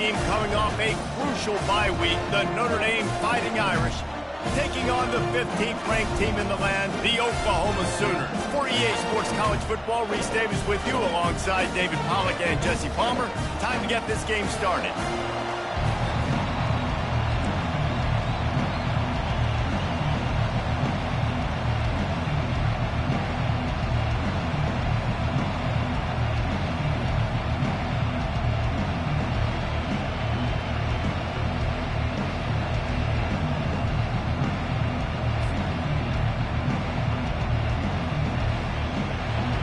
team coming off a crucial bye week, the Notre Dame Fighting Irish, taking on the 15th ranked team in the land, the Oklahoma Sooners. For EA Sports College Football, Reese Davis with you alongside David Pollack and Jesse Palmer. Time to get this game started.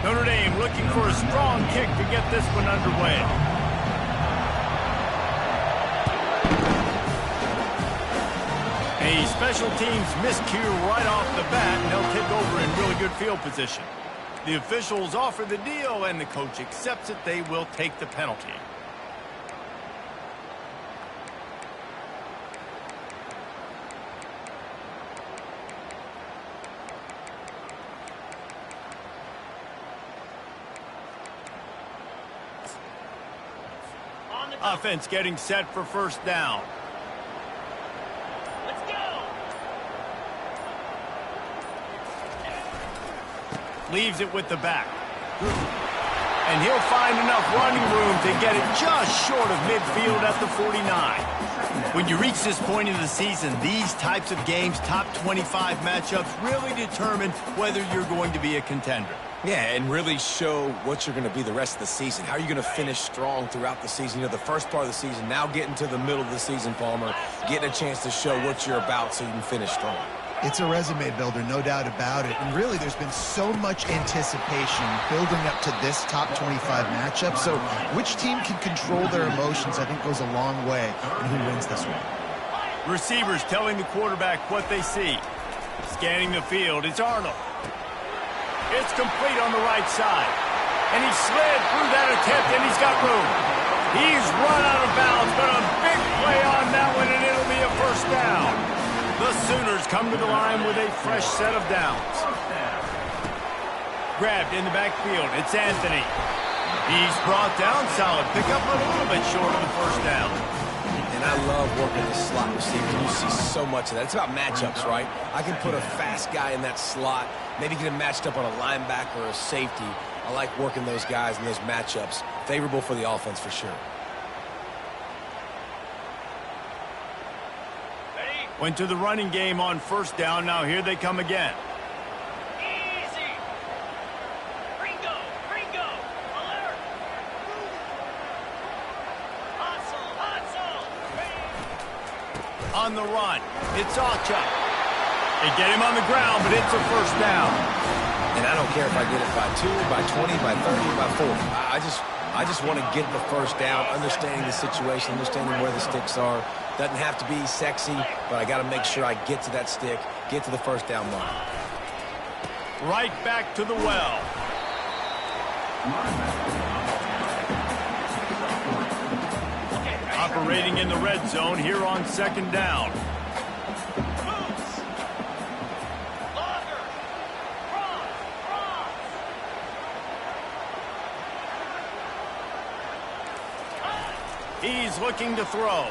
Notre Dame looking for a strong kick to get this one underway. A special teams miscue right off the bat, and they'll take over in really good field position. The officials offer the deal, and the coach accepts it. They will take the penalty. Offense getting set for first down. Let's go. Leaves it with the back. And he'll find enough running room to get it just short of midfield at the 49. When you reach this point in the season, these types of games, top 25 matchups, really determine whether you're going to be a contender. Yeah, and really show what you're going to be the rest of the season. How are you going to finish strong throughout the season? You know, the first part of the season, now getting to the middle of the season, Palmer, getting a chance to show what you're about so you can finish strong. It's a resume builder, no doubt about it. And really, there's been so much anticipation building up to this top 25 matchup. So which team can control their emotions, I think, goes a long way in who wins this one. Receivers telling the quarterback what they see. Scanning the field, it's Arnold. It's complete on the right side. And he slid through that attempt, and he's got room. He's run out of bounds, but a big play on that one, and it'll be a first down. The Sooners come to the line with a fresh set of downs. Grabbed in the backfield. It's Anthony. He's brought down. Solid pickup, but a little bit short of the first down. And I love working the slot receiver. You see so much of that. It's about matchups, right? I can put a fast guy in that slot, maybe get him matched up on a linebacker or a safety. I like working those guys in those matchups. Favorable for the offense for sure. Went to the running game on first down. Now here they come again. Easy. Ringo. Alert. Hustle. On the run, it's Acha. They get him on the ground, but it's a first down. And I don't care if I get it by 2, by 20, by 30, by 40. I just want to get the first down, understanding the situation, understanding where the sticks are. Doesn't have to be sexy, but I got to make sure I get to that stick, get to the first down line. Right back to the well. Operating in the red zone here on second down. He's looking to throw.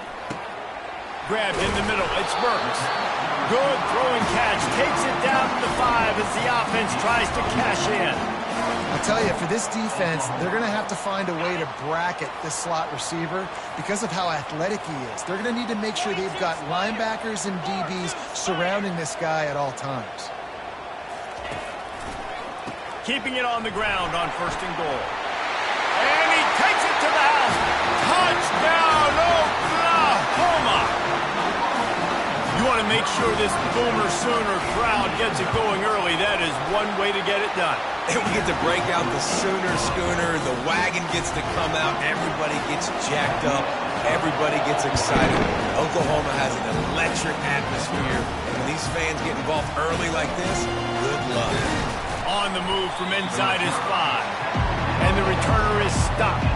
Grabbed in the middle. It's Burks. Good throwing catch. Takes it down to the 5 as the offense tries to cash in. I'll tell you, for this defense, they're going to have to find a way to bracket this slot receiver because of how athletic he is. They're going to need to make sure they've got linebackers and DBs surrounding this guy at all times. Keeping it on the ground on first and goal. And he takes it to the house. Touchdown, Oklahoma! You want to make sure this Boomer Sooner crowd gets it going early. That is one way to get it done. And we get to break out the Sooner schooner. The wagon gets to come out. Everybody gets jacked up. Everybody gets excited. Oklahoma has an electric atmosphere. And when these fans get involved early like this, good luck. On the move from inside his 5. And the returner is stopped.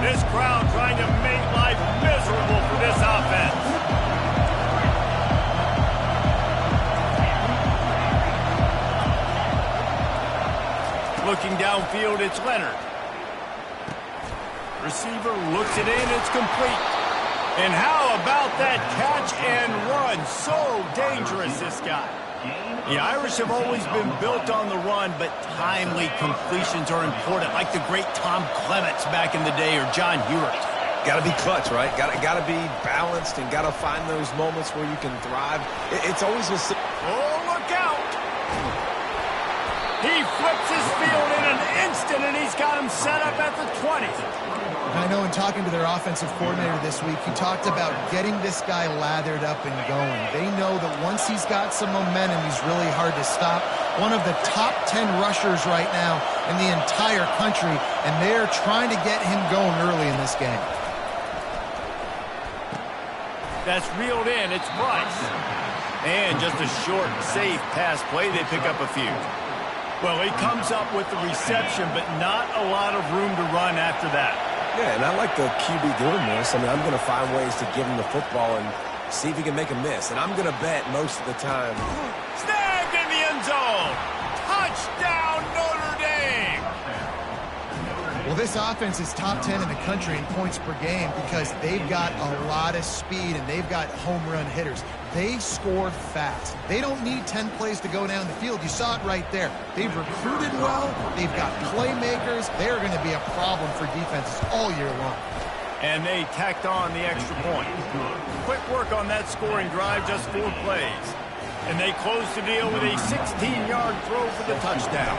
This crowd trying to make life miserable for this offense. looking downfield, it's Leonard. Receiver looks it in, it's complete. And how about that catch and run? So dangerous, this guy. The Irish have always been built on the run, but timely completions are important, like the great Tom Clements back in the day or John Hewart. Got to be clutch, right? Got to be balanced and got to find those moments where you can thrive. It's always a... Oh, look out! He flips his field in an instant, and he's got him set up at the 20. I know in talking to their offensive coordinator this week, he talked about getting this guy lathered up and going. They know that once he's got some momentum, he's really hard to stop. One of the top 10 rushers right now in the entire country, and they're trying to get him going early in this game. That's reeled in. It's Bryce. And just a short, safe pass play. They pick up a few. Well, he comes up with the reception, but not a lot of room to run after that. Yeah, and I like the QB doing this. I mean, I'm going to find ways to give him the football and see if he can make a miss. And I'm going to bet most of the time. Snagged in the end zone. Touchdown, Notre Dame. Well, this offense is top 10 in the country in points per game because they've got a lot of speed and they've got home run hitters. They score fast. They don't need 10 plays to go down the field. You saw it right there. They've recruited well. They've got playmakers. They're going to be a problem for defenses all year long. And they tacked on the extra point. Quick work on that scoring drive, just 4 plays. And they close the deal with a 16-yard throw for the touchdown.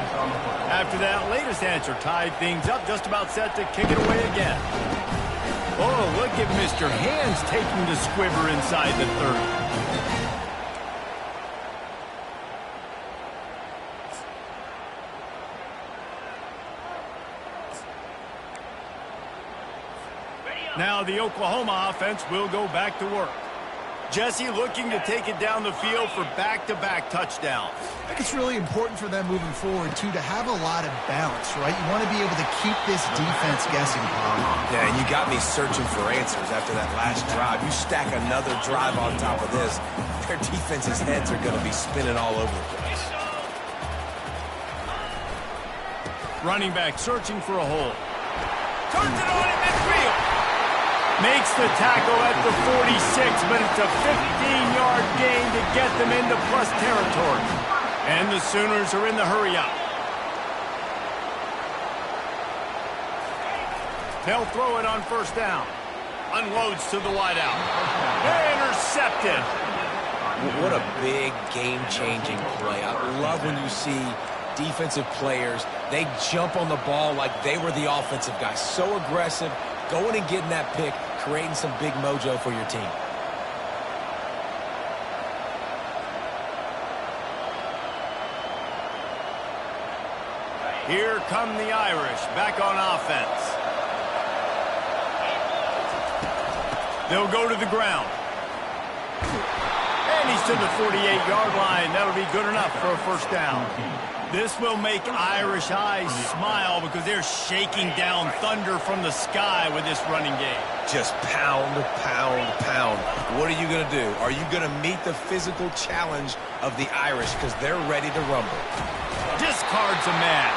After that latest answer tied things up, just about set to kick it away again. Oh, look at Mr. Hands taking the squiver inside the 30. Now the Oklahoma offense will go back to work. Jesse looking to take it down the field for back-to-back touchdowns. I think it's really important for them moving forward, too, to have a lot of balance, right? You want to be able to keep this defense guessing, Paul. Yeah, and you got me searching for answers after that last drive. You stack another drive on top of this, their defense's heads are going to be spinning all over the place. Running back searching for a hole. Turns it on in midfield. Makes the tackle at the 46, but it's a 15-yard gain to get them into plus territory. And the Sooners are in the hurry-up. They'll throw it on first down. Unloads to the wideout. Intercepted. What a big game-changing play. I love when you see defensive players, they jump on the ball like they were the offensive guy. So aggressive, going and getting that pick, creating some big mojo for your team. Here come the Irish back on offense. They'll go to the ground. And he's to the 48-yard line. That'll be good enough for a first down. This will make Irish eyes smile because they're shaking down thunder from the sky with this running game. Just pound, pound, pound. What are you going to do? Are you going to meet the physical challenge of the Irish because they're ready to rumble? Discards a man.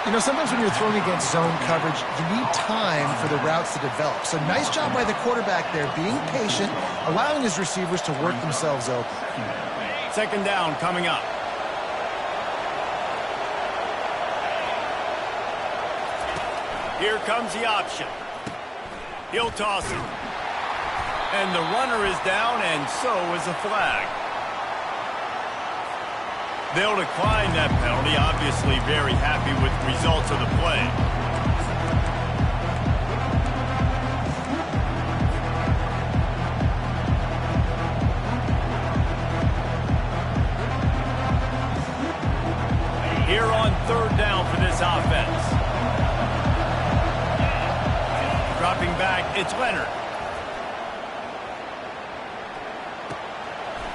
You know, sometimes when you're throwing against zone coverage, you need time for the routes to develop. So nice job by the quarterback there, being patient, allowing his receivers to work themselves open. Second down coming up. Here comes the option. He'll toss it. And the runner is down, and so is a flag. They'll decline that penalty, obviously very happy with the results of the play. Here on third down for this offense. Dropping back, it's Leonard.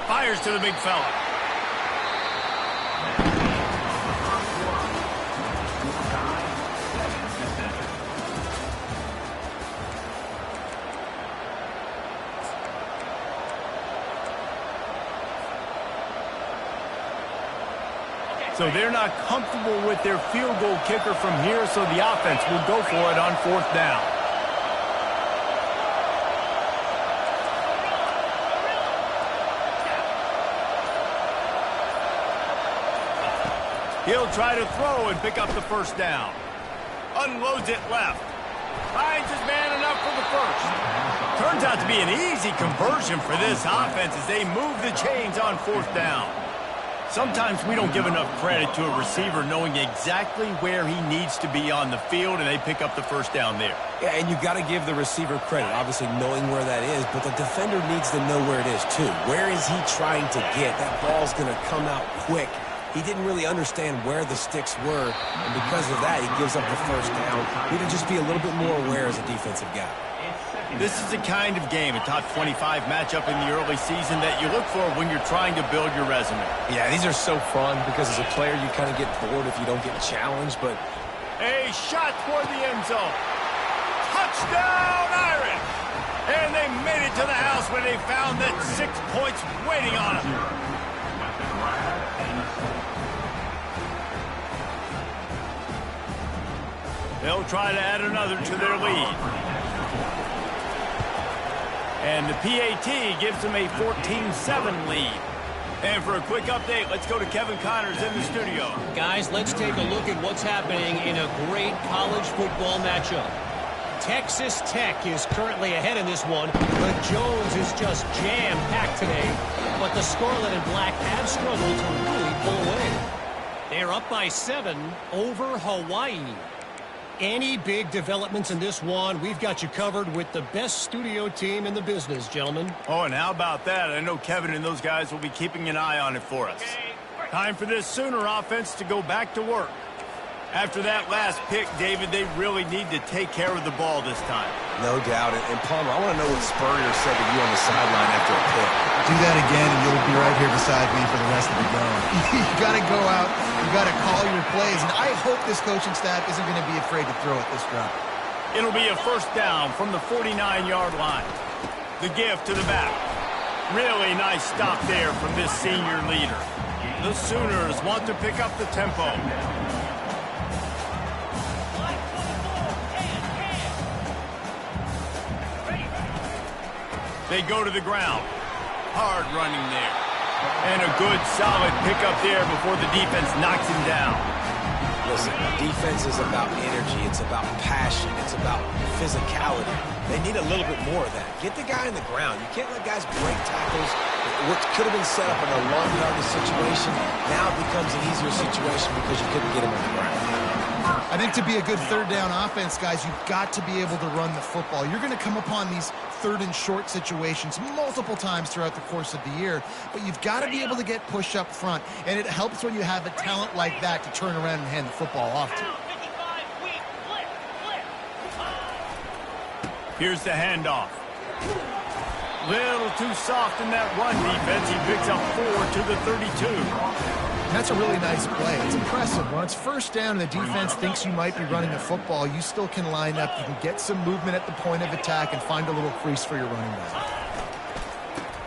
Fires to the big fella. So they're not comfortable with their field goal kicker from here, so the offense will go for it on 4th down. He'll try to throw and pick up the 1st down. Unloads it left. Finds his man enough for the 1st. Turns out to be an easy conversion for this offense as they move the chains on 4th down. Sometimes we don't give enough credit to a receiver knowing exactly where he needs to be on the field, and they pick up the 1st down there. Yeah, and you've got to give the receiver credit, obviously knowing where that is, but the defender needs to know where it is too. Where is he trying to get? That ball's going to come out quick. He didn't really understand where the sticks were, and because of that, he gives up the 1st down. He need to just be a little bit more aware as a defensive guy. This is the kind of game, a top 25 matchup in the early season, that you look for when you're trying to build your resume. Yeah, these are so fun because as a player, you kind of get bored if you don't get challenged, but... A shot toward the end zone. Touchdown, Irish! And they made it to the house when they found that 6 points waiting on them. They'll try to add another to their lead. And the PAT gives them a 14-7 lead. And for a quick update, let's go to Kevin Connors in the studio. Guys, let's take a look at what's happening in a great college football matchup. Texas Tech is currently ahead in this one, but Jones is just jam-packed today. But the Scarlet and Black have struggled to really pull away. They're up by 7 over Hawaii. Any big developments in this one, we've got you covered with the best studio team in the business, gentlemen. Oh, and how about that? I know Kevin and those guys will be keeping an eye on it for us. Time for this Sooner offense to go back to work. After that last pick, David, they really need to take care of the ball this time. No doubt. And Palmer, I want to know what Spurrier said to you on the sideline after a pick. Do that again, and you'll be right here beside me for the rest of the game. You got to go out. You got to call your plays. And I hope this coaching staff isn't going to be afraid to throw at this drop. It'll be a 1st down from the 49-yard line. The give to the back. Really nice stop there from this senior leader. The Sooners want to pick up the tempo. They go to the ground. Hard running there. And a good, solid pickup there before the defense knocks him down. Listen, defense is about energy. It's about passion. It's about physicality. They need a little bit more of that. Get the guy in the ground. You can't let guys break tackles. What could have been set up in a long yardage situation now becomes an easier situation because you couldn't get him on the ground. I think to be a good 3rd down offense, guys, you've got to be able to run the football. You're going to come upon these 3rd and short situations multiple times throughout the course of the year, but you've got to be able to get push up front, and it helps when you have a talent like that to turn around and hand the football off to. Here's the handoff. Little too soft in that run defense. He picks up 4 to the 32. That's a really nice play. It's impressive. When it's 1st down and the defense thinks you might be running the football, you still can line up. You can get some movement at the point of attack and find a little crease for your running back.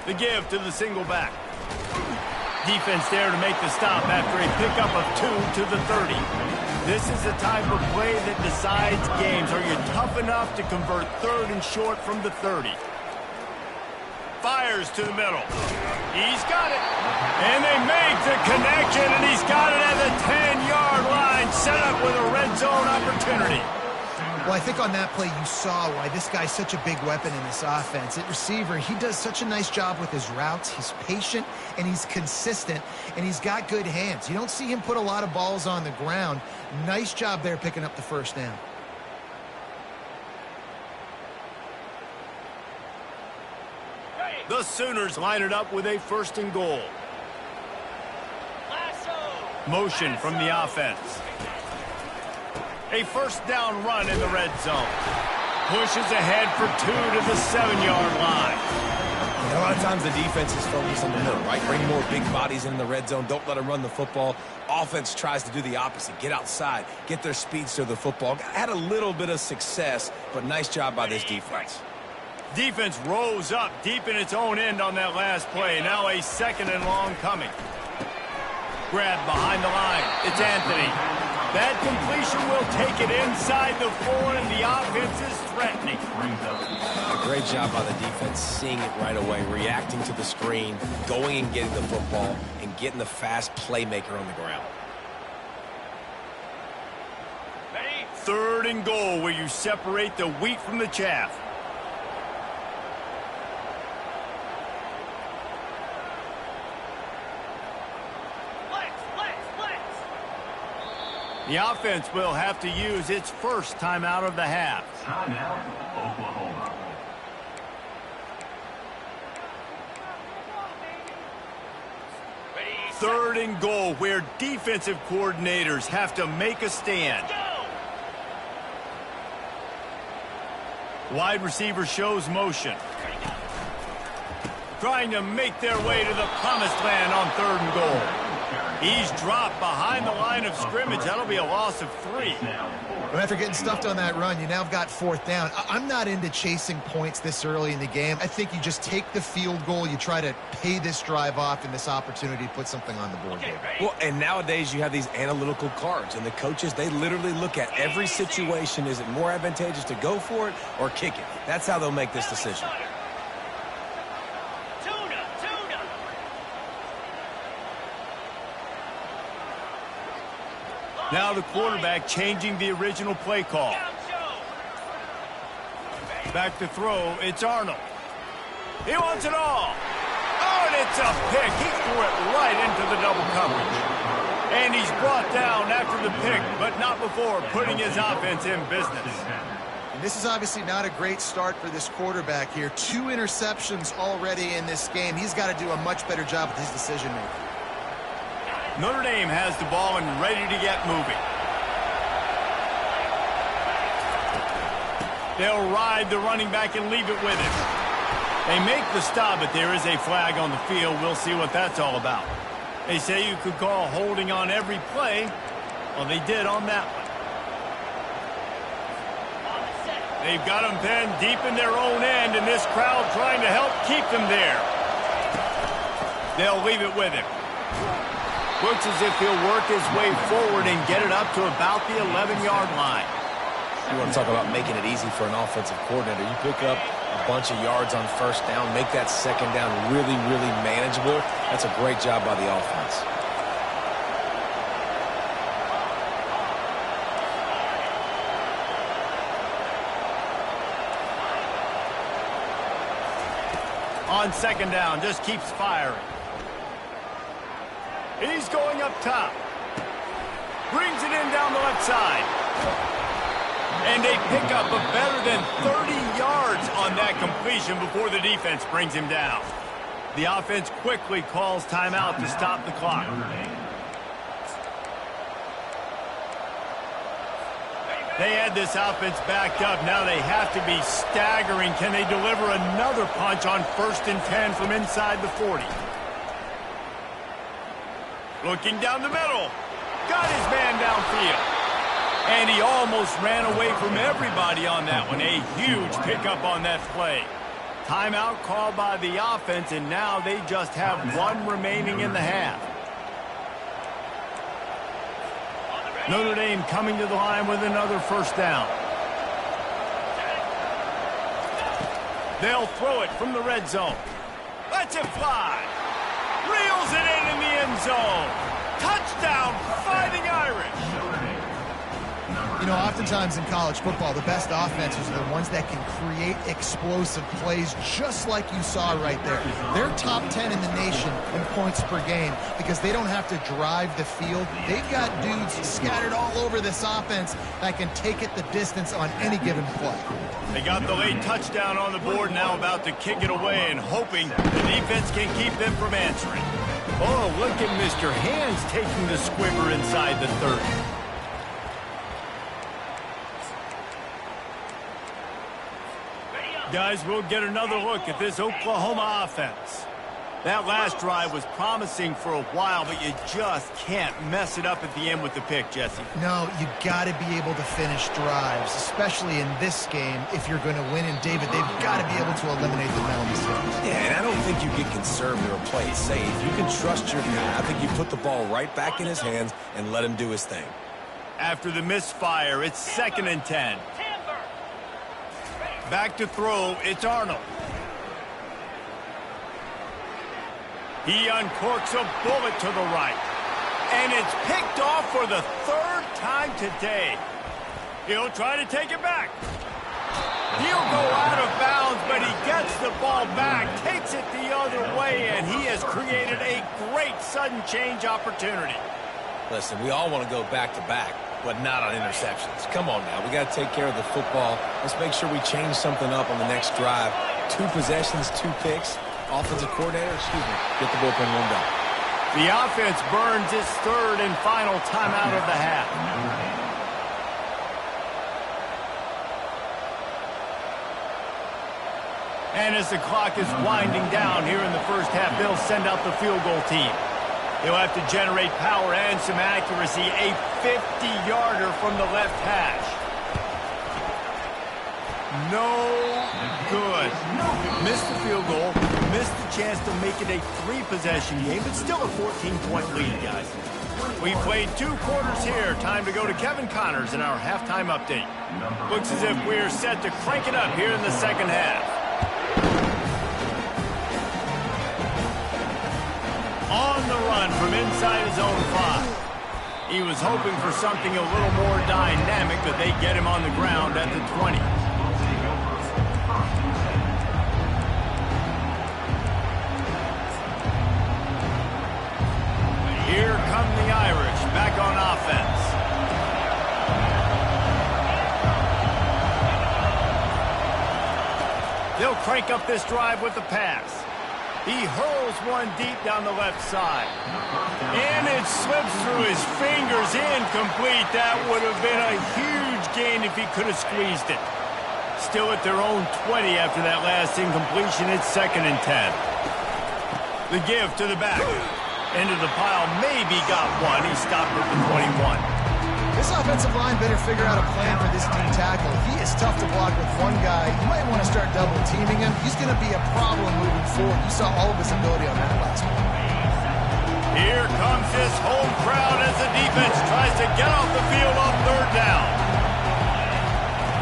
The give to the single back. Defense there to make the stop after a pickup of 2 to the 30. This is the type of play that decides games. Are you tough enough to convert 3rd and short from the 30? Fires to the middle. He's got it. And they make the connection, and he's got it at the 10-yard line, set up with a red zone opportunity. Well, I think on that play you saw why this guy's such a big weapon in this offense. At receiver, he does such a nice job with his routes. He's patient, and he's consistent, and he's got good hands. You don't see him put a lot of balls on the ground. Nice job there picking up the 1st down. The Sooners line it up with a 1st and goal. Motion from the offense. A 1st down run in the red zone. Pushes ahead for 2 to the 7-yard line. And a lot of times the defense is focused on the middle, right? Bring more big bodies in the red zone. Don't let them run the football. Offense tries to do the opposite. Get outside. Get their speeds to the football. Had a little bit of success, but nice job by this defense. Defense rose up deep in its own end on that last play. Now a 2nd and long coming. grab behind the line. It's Anthony. That completion will take it inside the 4, and the offense is threatening. A great job by the defense, seeing it right away, reacting to the screen, going and getting the football, and getting the fast playmaker on the ground. Ready? 3rd and goal, where you separate the wheat from the chaff. The offense will have to use its first timeout of the half. Timeout, Oklahoma. Ready? 3rd and goal, where defensive coordinators have to make a stand. Go! Wide receiver shows motion. Trying to make their way to the promised land on 3rd and goal. He's dropped behind the line of scrimmage. That'll be a loss of 3. But after getting stuffed on that run, you now have got 4th down. I'm not into chasing points this early in the game. I think you just take the field goal. You try to pay this drive off and this opportunity to put something on the board. Okay, ready? Well, and nowadays you have these analytical cards, and the coaches, they literally look at every situation. Is it more advantageous to go for it or kick it? That's how they'll make this decision. Tuna. Now the quarterback changing the original play call. Back to throw, it's Arnold. He wants it all. Oh, and it's a pick. He threw it right into the double coverage. And he's brought down after the pick, but not before putting his offense in business. And this is obviously not a great start for this quarterback here. 2 interceptions already in this game. He's got to do a much better job with his decision-making. Notre Dame has the ball and ready to get moving. They'll ride the running back and leave it with him. They make the stop, but there is a flag on the field. We'll see what that's all about. They say you could call holding on every play. Well, they did on that one. They've got them pinned deep in their own end, and this crowd trying to help keep them there. They'll leave it with him. Looks as if he'll work his way forward and get it up to about the 11-yard line. You want to talk about making it easy for an offensive coordinator. You pick up a bunch of yards on 1st down, make that 2nd down really, really manageable. That's a great job by the offense. On 2nd down, just keeps firing. He's going up top. Brings it in down the left side. And they pick up a better than 30 yards on that completion before the defense brings him down. The offense quickly calls timeout to stop the clock. They had this offense backed up. Now they have to be staggering. Can they deliver another punch on 1st and 10 from inside the 40? Looking down the middle. Got his man downfield. And he almost ran away from everybody on that one. A huge pickup on that play. Timeout called by the offense, and now they just have 1 remaining in the half. Notre Dame coming to the line with another 1st down. They'll throw it from the red zone. Lets it fly. Reels it in the end zone. Touchdown, Fighting Irish. You know, oftentimes in college football, the best offenses are the ones that can create explosive plays just like you saw right there. They're top 10 in the nation in points per game because they don't have to drive the field. They've got dudes scattered all over this offense that can take it the distance on any given play. They got the late touchdown on the board, now about to kick it away and hoping the defense can keep them from answering. Oh, look at Mr. Hands taking the squibber inside the 30. Guys, we'll get another look at this Oklahoma offense. That last drive was promising for a while, but you just can't mess it up at the end with the pick, Jesse. No, you got to be able to finish drives, especially in this game. If you're going to win, and David, they've got to be able to eliminate the mental mistakes. Yeah, and I don't think you get conservative or play it safe. You can trust your guy. I think you put the ball right back in his hands and let him do his thing. After the misfire, it's 2nd and 10. Back to throw, it's Arnold. He uncorks a bullet to the right. And it's picked off for the 3rd time today. He'll try to take it back. He'll go out of bounds, but he gets the ball back, takes it the other way, and he has created a great sudden change opportunity. Listen, we all want to go back-to-back, but not on interceptions. Come on now, we got to take care of the football. Let's make sure we change something up on the next drive. 2 possessions, 2 picks. Offensive coordinator, get the bullpen warmed up. The offense burns its 3rd and final timeout of the half. And as the clock is winding down here in the first half, they'll send out the field goal team. They'll have to generate power and some accuracy. A 50-yarder from the left hash. No good. Missed the field goal. Missed the chance to make it a 3-possession game, but still a 14-point lead, guys. We played 2 quarters here. Time to go to Kevin Connors in our halftime update. Looks as if we're set to crank it up here in the second half. On the run from inside his own 5. He was hoping for something a little more dynamic, but they get him on the ground at the 20. Here come the Irish back on offense. They'll crank up this drive with the pass. He hurls one deep down the left side. And it slips through his fingers, incomplete. That would have been a huge gain if he could have squeezed it. Still at their own 20 after that last incompletion. It's 2nd and 10. The give to the back. Into the pile, maybe got one. He stopped at the 21. This offensive line better figure out a plan for this team tackle. He is tough to block with one guy. You might want to start double teaming him. He's going to be a problem moving forward. You saw all of his ability on that last one. Here comes this home crowd as the defense tries to get off the field on 3rd down.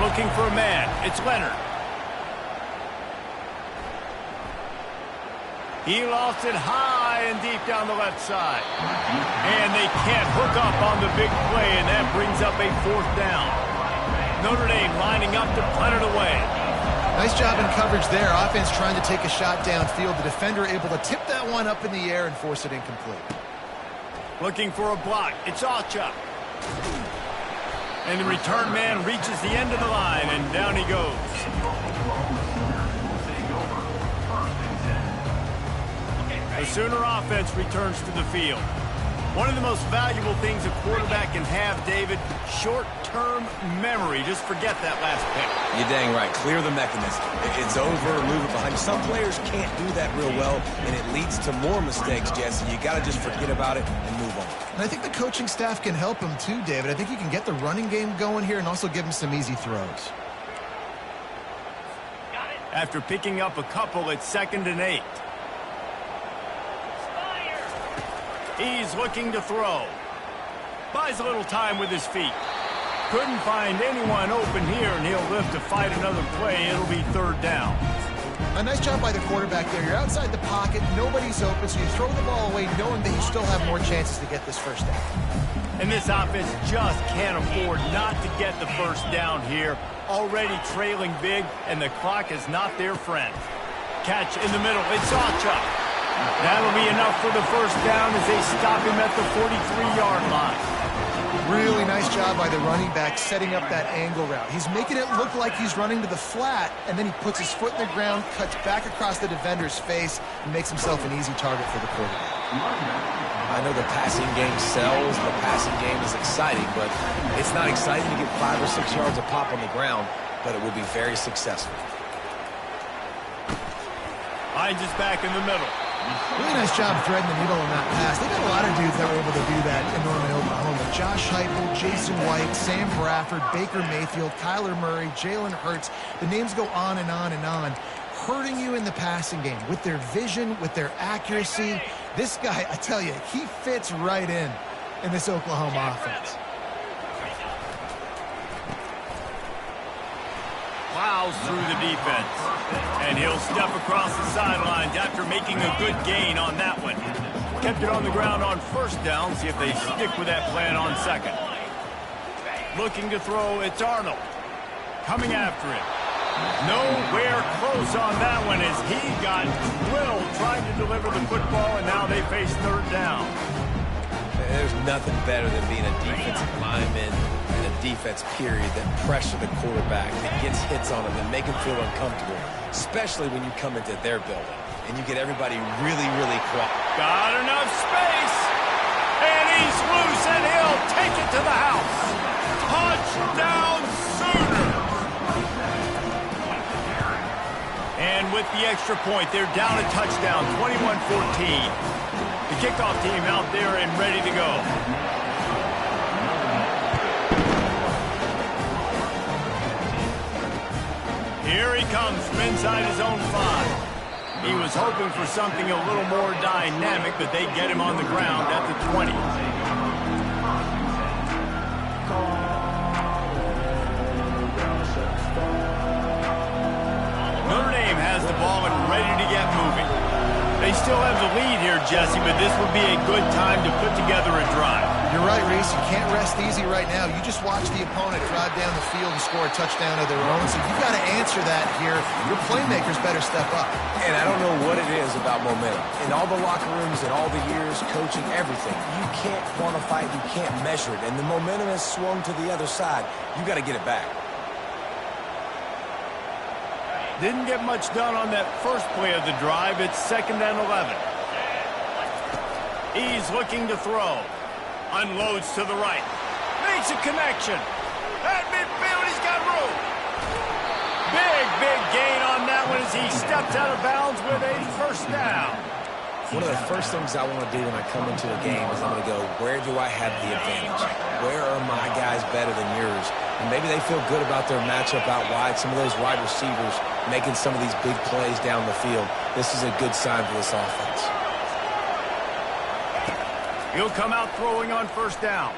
Looking for a man. It's Leonard. He lost it high and deep down the left side. And they can't hook up on the big play, and that brings up a 4th down. Notre Dame lining up to punt it away. Nice job in coverage there. Offense trying to take a shot downfield. The defender able to tip that one up in the air and force it incomplete. Looking for a block. It's Alchuk. And the return man reaches the end of the line, and down he goes. The Sooner offense returns to the field. One of the most valuable things a quarterback can have, David, short-term memory. Just forget that last pick. You're dang right. Clear the mechanism. It's over, move it behind you. Some players can't do that real well, and it leads to more mistakes, Jesse. You got to just forget about it and move on. And I think the coaching staff can help him too, David. I think you can get the running game going here and also give him some easy throws. After picking up a couple, it's 2nd and 8. He's looking to throw. Buys a little time with his feet. Couldn't find anyone open here, and he'll live to fight another play. It'll be 3rd down. A nice job by the quarterback there. You're outside the pocket. Nobody's open, so you throw the ball away knowing that you still have more chances to get this 1st down. And this offense just can't afford not to get the 1st down here. Already trailing big, and the clock is not their friend. Catch in the middle. It's Alchuk. That'll be enough for the 1st down as they stop him at the 43-yard line. Really nice job by the running back setting up that angle route. He's making it look like he's running to the flat, and then he puts his foot in the ground, cuts back across the defender's face, and makes himself an easy target for the quarterback. I know the passing game sells, the passing game is exciting, but it's not exciting to get 5 or 6 yards of pop on the ground, but it will be very successful. Hines is back in the middle. Really nice job threading the needle on that pass. They got a lot of dudes that were able to do that in Norman, Oklahoma. Josh Heupel, Jason White, Sam Bradford, Baker Mayfield, Kyler Murray, Jalen Hurts. The names go on and on and on. Hurting you in the passing game with their vision, with their accuracy. This guy, I tell you, he fits right in this Oklahoma offense. Plows through the defense. And he'll step across the sidelines after making a good gain on that one. Kept it on the ground on first down. See if they stick with that plan on second. Looking to throw, it's Arnold. Coming after it. Nowhere close on that one as he got drilled trying to deliver the football, and now they face third down. There's nothing better than being a defensive lineman and a defense period that pressure the quarterback, that gets hits on him and make him feel uncomfortable, especially when you come into their building and you get everybody really, really quiet. Got enough space, and he's loose, and he'll take it to the house. Touchdown Sooners! And with the extra point, they're down a touchdown, 21-14. The kickoff team out there and ready to go. Here he comes from inside his own 5. He was hoping for something a little more dynamic, but they get him on the ground at the 20. Notre Dame has the ball and ready to get moving. They still have the lead here, Jesse, but this would be a good time to put together a drive. You're right, Reese. You can't rest easy right now. You just watch the opponent drive down the field and score a touchdown of their own, so you've got to answer that here. Your playmakers better step up. And I don't know what it is about momentum. In all the locker rooms and all the years, coaching, everything, you can't quantify it, you can't measure it. And the momentum has swung to the other side. You got to get it back. Didn't get much done on that first play of the drive. It's 2nd and 11. He's looking to throw. Unloads to the right. Makes a connection. At midfield, he's got room. Big gain on that one as he steps out of bounds with a first down. One of the first things I want to do when I come into a game is I'm going to go, where do I have the advantage? Where are my guys better than yours? And maybe they feel good about their matchup out wide. Some of those wide receivers making some of these big plays down the field. This is a good sign for this offense. He'll come out throwing on first down.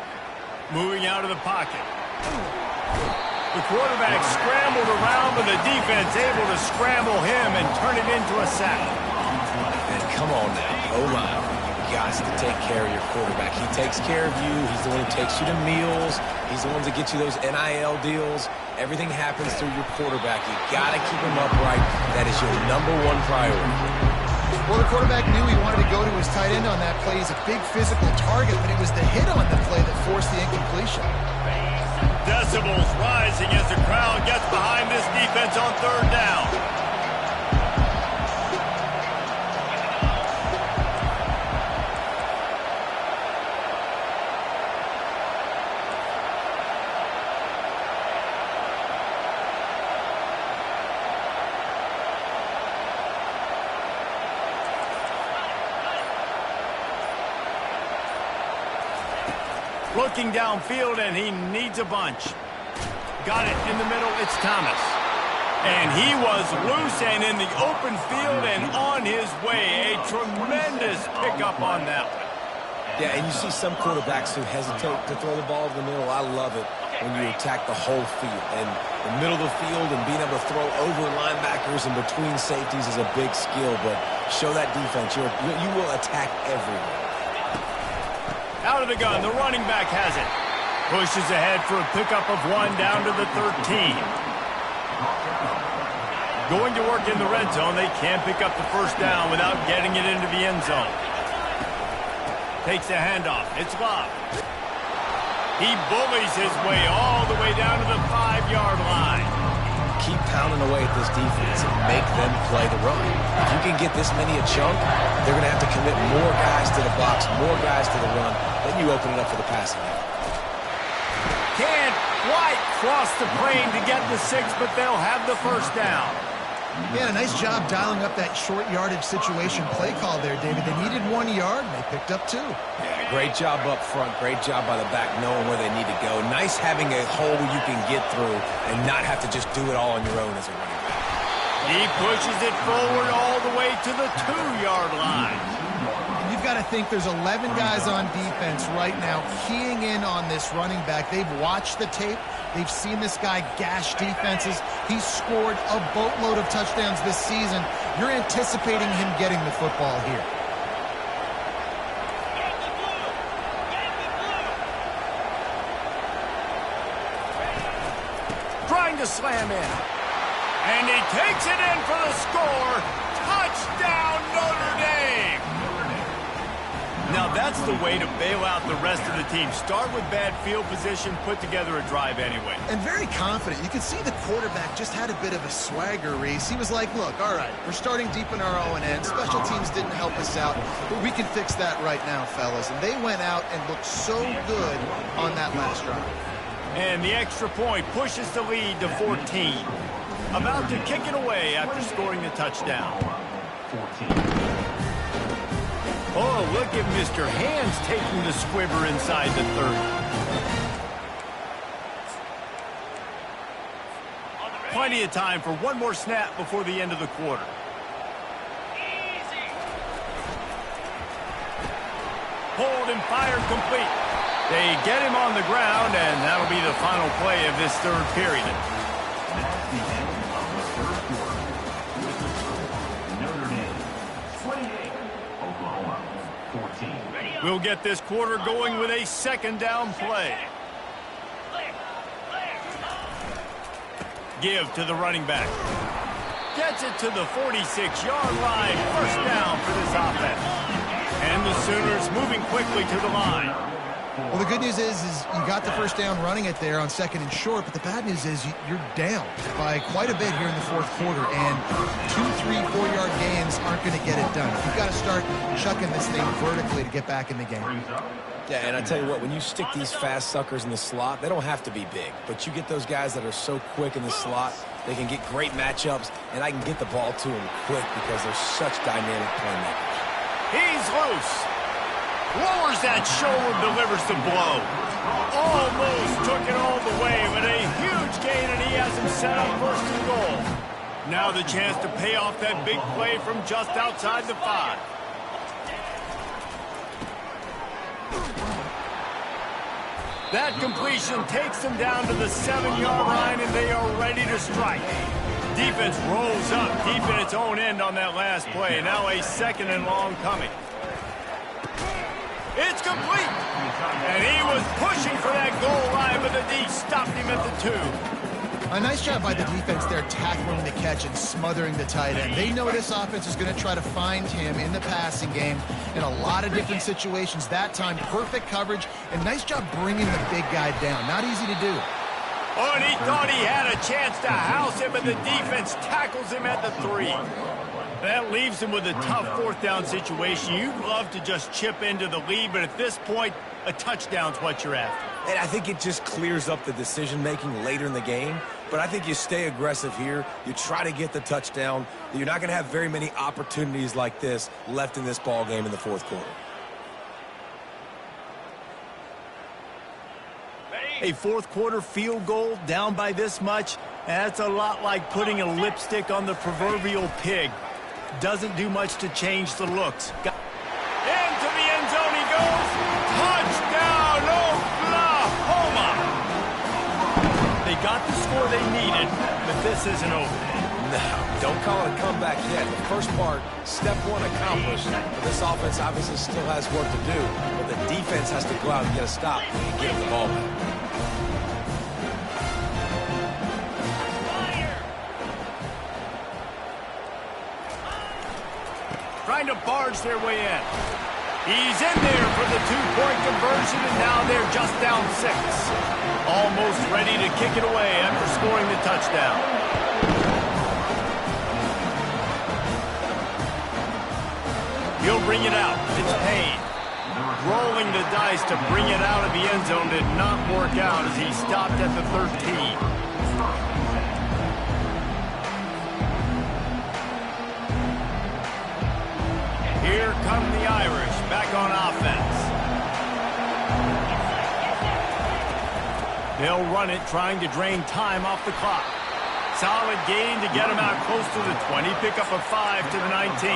Moving out of the pocket. The quarterback scrambled around, but the defense able to scramble him and turn it into a sack. And come on now, O-line, you guys to take care of your quarterback. He takes care of you. He's the one who takes you to meals. He's the one that gets you those NIL deals. Everything happens through your quarterback. You got to keep him upright. That is your #1 priority. Well, the quarterback knew he wanted to go to his tight end on that play. He's a big physical target, but it was the hit on the play that forced the incompletion. Decibels rising as the crowd gets behind this defense on third down. Looking downfield, and he needs a bunch. Got it in the middle. It's Thomas. And he was loose and in the open field and on his way. A tremendous pickup on that one. Yeah, and you see some quarterbacks who hesitate to throw the ball in the middle. I love it when you attack the whole field. And the middle of the field and being able to throw over linebackers and between safeties is a big skill. But show that defense. You will attack everywhere. Out of the gun, the running back has it. Pushes ahead for a pickup of 1 down to the 13. Going to work in the red zone. They can't pick up the first down without getting it into the end zone. Takes a handoff. It's Love. He bullies his way all the way down to the 5-yard line. Keep pounding away at this defense and make them play the run. If you can get this many a chunk, they're going to have to commit more guys to the box, more guys to the run. Then you open it up for the passing game. Can't quite cross the plane to get the 6, but they'll have the first down. Yeah, a nice job dialing up that short yardage situation play call there, David. They needed 1 yard, and they picked up 2. Yeah, great job up front. Great job by the back knowing where they need to go. Nice having a hole you can get through and not have to just do it all on your own as a running back. He pushes it forward all the way to the 2-yard line. You've got to think there's 11 guys on defense right now keying in on this running back. They've watched the tape. They've seen this guy gash defenses. He's scored a boatload of touchdowns this season. You're anticipating him getting the football here. Trying to slam in. And he takes it in for the score. Touchdown, Notre Dame! Now that's the way to bail out the rest of the team. Start with bad field position, put together a drive anyway. And very confident. You can see the quarterback just had a bit of a swagger, Reese. He was like, look, all right, we're starting deep in our own end. Special teams didn't help us out, but we can fix that right now, fellas. And they went out and looked so good on that last drive. And the extra point pushes the lead to 14. About to kick it away after scoring the touchdown. 14. Oh, look at Mr. Hands taking the squibber inside the 30. Plenty of time for one more snap before the end of the quarter. Hold and fire complete. They get him on the ground, and that'll be the final play of this third period. That's the end of the third quarter. Notre Dame 28, Oklahoma 14. We'll get this quarter going with a second down play. Give to the running back. Gets it to the 46-yard line. First down for this offense. And the Sooners moving quickly to the line. Well, the good news is you got the first down running it there on 2nd and short, but the bad news is you're down by quite a bit here in the fourth quarter, and 2, 3, 4-yard gains aren't going to get it done. You've got to start chucking this thing vertically to get back in the game. Yeah, and I tell you what, when you stick these fast suckers in the slot, they don't have to be big, but you get those guys that are so quick in the slot, they can get great matchups, and I can get the ball to them quick because they're such dynamic playmakers. He's loose. Lowers that shoulder, delivers the blow. Almost took it all the way, but a huge gain, and he has him set up first and goal. Now the chance to pay off that big play from just outside the 5. That completion takes them down to the 7-yard line, and they are ready to strike. Defense rolls up deep in its own end on that last play. Now a 2nd and long coming. It's complete. And he was pushing for that goal line, but the D stopped him at the 2. A nice job by the defense there tackling the catch and smothering the tight end. They know this offense is going to try to find him in the passing game in a lot of different situations. That time, perfect coverage, and nice job bringing the big guy down. Not easy to do. Oh, and he thought he had a chance to house him, but the defense tackles him at the 3. That leaves him with a tough 4th down situation. You'd love to just chip into the lead, but at this point, a touchdown's what you're after. And I think it just clears up the decision-making later in the game. But I think you stay aggressive here. You try to get the touchdown. You're not going to have very many opportunities like this left in this ball game in the 4th quarter. A 4th quarter field goal down by this much, that's a lot like putting a lipstick on the proverbial pig. Doesn't do much to change the looks. Into the end zone he goes. Touchdown, Oklahoma! They got the score they needed, but this isn't over. No, don't call it a comeback yet. The first part, step 1 accomplished. But this offense obviously still has work to do, but the defense has to go out and get a stop and get the ball back. Trying to barge their way in. He's in there for the 2-point conversion, and now they're just down 6. Almost ready to kick it away after scoring the touchdown. He'll bring it out. It's Payne. Rolling the dice to bring it out of the end zone did not work out as he stopped at the 13. Here come the Irish back on offense. They'll run it, trying to drain time off the clock. Solid gain to get them out close to the 20. Pick up a 5 to the 19.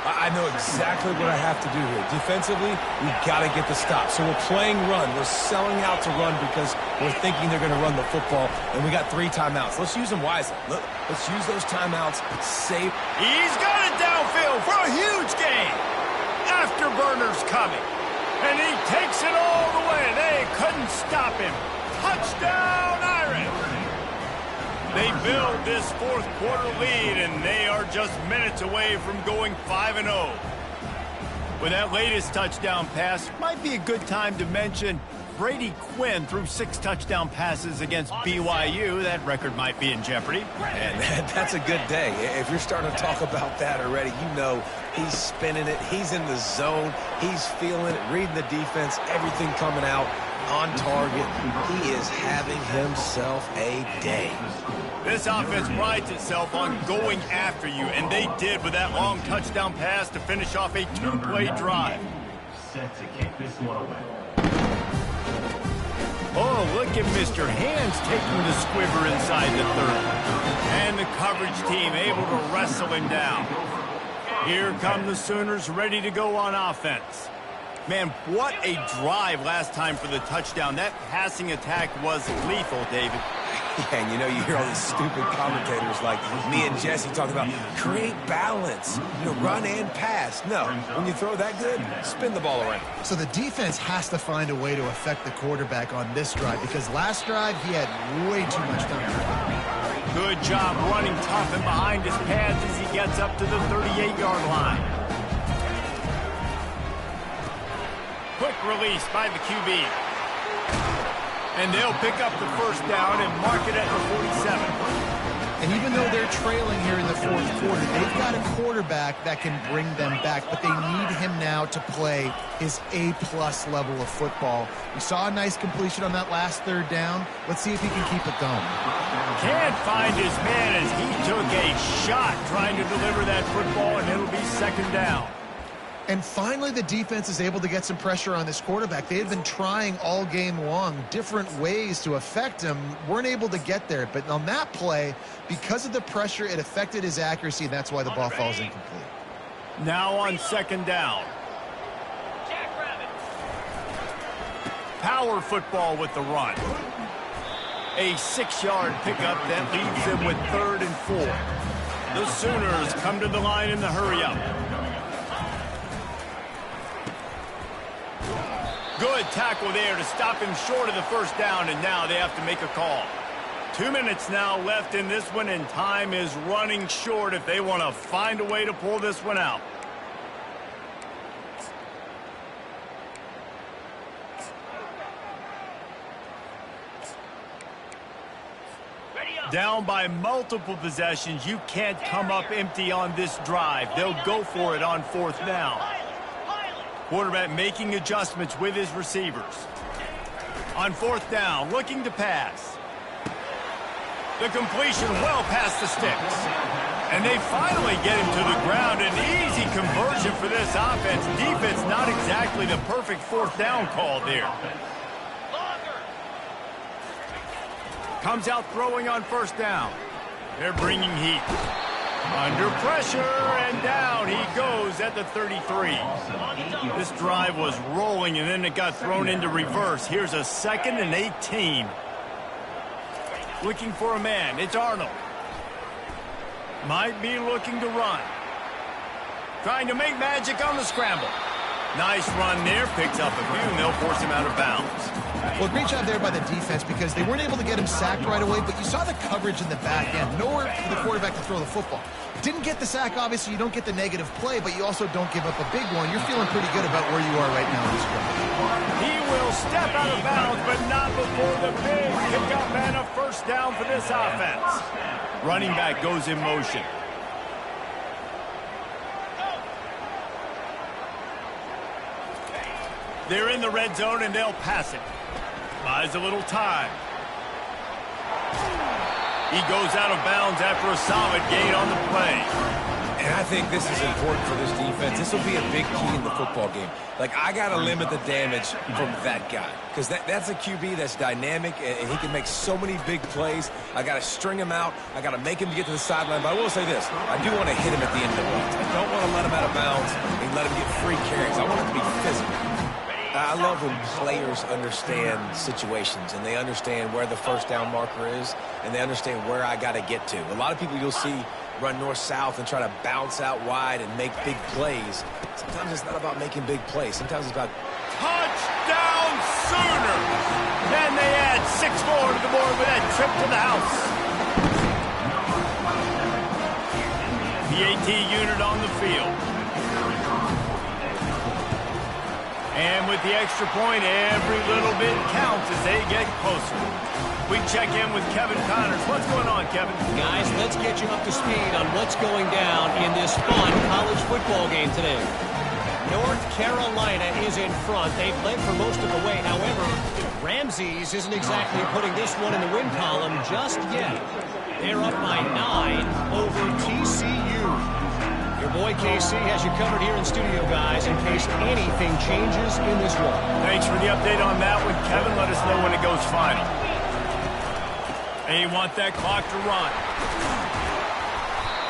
I know exactly what I have to do here. Defensively, we've got to get the stop. So we're playing run. We're selling out to run because we're thinking they're going to run the football, and we got 3 timeouts. Let's use them wisely. Let's use those timeouts. Save. He's got it downfield for a huge gain. Afterburner's coming, and he takes it all the way. They couldn't stop him. Touchdown, Irish! They build this fourth quarter lead, and they are just minutes away from going 5-0. With that latest touchdown pass, might be a good time to mention Brady Quinn threw 6 touchdown passes against BYU. That record might be in jeopardy. And that's a good day. If you're starting to talk about that already, you know he's spinning it. He's in the zone. He's feeling it, reading the defense, everything coming out on target. He is having himself a day. This offense prides itself on going after you, and they did with that long touchdown pass to finish off a 2-play drive. Set to kick this one away. Oh, look at Mr. Hands taking the squibber inside the 30. And the coverage team able to wrestle him down. Here come the Sooners ready to go on offense. Man, what a drive last time for the touchdown. That passing attack was lethal, David. Yeah, and you know, you hear all these stupid commentators like me and Jesse talking about create balance, run and pass. No, when you throw that good, spin the ball around. So the defense has to find a way to affect the quarterback on this drive because last drive he had way too much time. Good job running tough and behind his pads as he gets up to the 38-yard line. Quick release by the QB. And they'll pick up the first down and mark it at the 47. And even though they're trailing here in the fourth quarter, they've got a quarterback that can bring them back, but they need him now to play his A-plus level of football. We saw a nice completion on that last third down. Let's see if he can keep it going. Can't find his man as he took a shot trying to deliver that football, and it'll be second down. And finally, the defense is able to get some pressure on this quarterback. They had been trying all game long different ways to affect him, weren't able to get there. But on that play, because of the pressure, it affected his accuracy, and that's why the ball falls incomplete. Now on second down. Power football with the run. A 6-yard pickup that leaves them with 3rd and 4. The Sooners come to the line in the hurry-up. Good tackle there to stop him short of the first down, and now they have to make a call. 2 minutes now left in this one, and time is running short if they want to find a way to pull this one out. Down by multiple possessions, you can't come up empty on this drive. They'll go for it on 4th down. Quarterback making adjustments with his receivers. On 4th down, looking to pass. The completion well past the sticks. And they finally get him to the ground. An easy conversion for this offense. Defense not exactly the perfect 4th down call there. Comes out throwing on 1st down. They're bringing heat. Under pressure, and down he goes at the 33. This drive was rolling, and then it got thrown into reverse. Here's a 2nd and 18. Looking for a man. It's Arnold. Might be looking to run. Trying to make magic on the scramble. Nice run there. Picks up a few, and they'll force him out of bounds. Well, great job there by the defense because they weren't able to get him sacked right away, but you saw the coverage in the back end. Nowhere for the quarterback to throw the football. Didn't get the sack, obviously. You don't get the negative play, but you also don't give up a big one. You're feeling pretty good about where you are right now in this drive. He will step out of bounds, but not before the big pickup and a 1st down for this offense. Running back goes in motion. They're in the red zone, and they'll pass it. Buys a little time. He goes out of bounds after a solid gain on the play. And I think this is important for this defense. This will be a big key in the football game. Like, I got to limit the damage from that guy because that's a QB that's dynamic, and he can make so many big plays. I got to string him out. I got to make him get to the sideline. But I will say this. I do want to hit him at the end of the runs. I don't want to let him out of bounds and let him get free carries. I want it to be physical. I love when players understand situations and they understand where the first down marker is and they understand where I got to get to. A lot of people you'll see run north-south and try to bounce out wide and make big plays. Sometimes it's not about making big plays. Sometimes it's about touchdown Sooners! And they add 6 more to the board with that trip to the house. The AT unit on the field. And with the extra point, every little bit counts as they get closer. We check in with Kevin Connors. What's going on, Kevin? Guys, let's get you up to speed on what's going down in this fun college football game today. North Carolina is in front. They've led for most of the way. However, Ramses isn't exactly putting this one in the win column just yet. They're up by 9 over TCU. Your boy KC has you covered here in studio, guys, in case anything changes in this one. Thanks for the update on that one, Kevin. Let us know when it goes final. And you want that clock to run.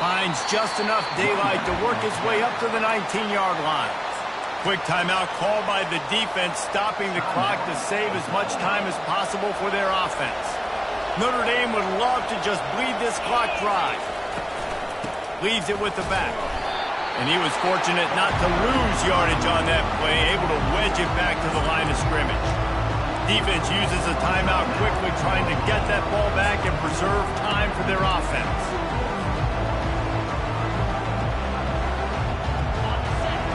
Finds just enough daylight to work his way up to the 19-yard line. Quick timeout called by the defense, stopping the clock to save as much time as possible for their offense. Notre Dame would love to just bleed this clock dry. Leaves it with the back. And he was fortunate not to lose yardage on that play, able to wedge it back to the line of scrimmage. Defense uses a timeout quickly, trying to get that ball back and preserve time for their offense.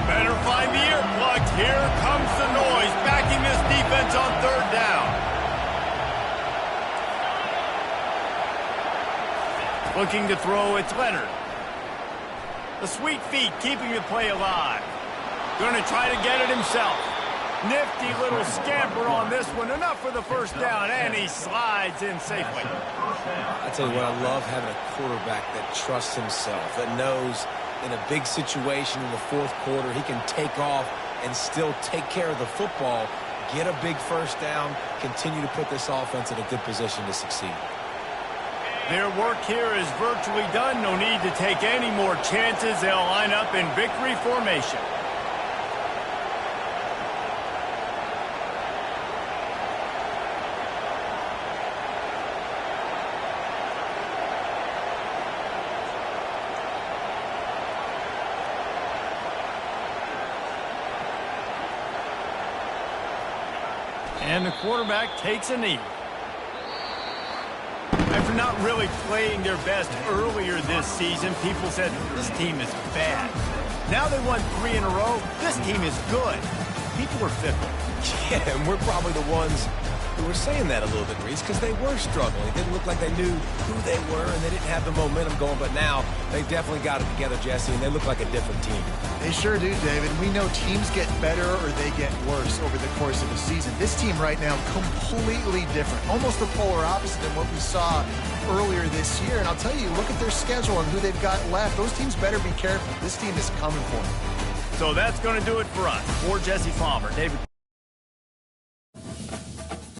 Better find the earplugs. Here comes the noise, backing this defense on 3rd down. Looking to throw, it's Leonard. The sweet feet keeping the play alive. Going to try to get it himself. Nifty little scamper on this one. Enough for the first down, and he slides in safely. I tell you what, I love having a quarterback that trusts himself, that knows in a big situation in the 4th quarter he can take off and still take care of the football, get a big first down, continue to put this offense in a good position to succeed. Their work here is virtually done. No need to take any more chances. They'll line up in victory formation. And the quarterback takes a knee. After not really playing their best earlier this season, people said, this team is bad. Now they won 3 in a row. This team is good. People are fickle. Yeah, and we're probably the ones who were saying that a little bit, Reese, because they were struggling. It didn't look like they knew who they were, and they didn't have the momentum going. But now they definitely got it together, Jesse, and they look like a different team. They sure do, David. We know teams get better or they get worse over the course of the season. This team right now, completely different. Almost the polar opposite than what we saw earlier this year. And I'll tell you, look at their schedule and who they've got left. Those teams better be careful. This team is coming for them. So that's going to do it for us. For Jesse Palmer, David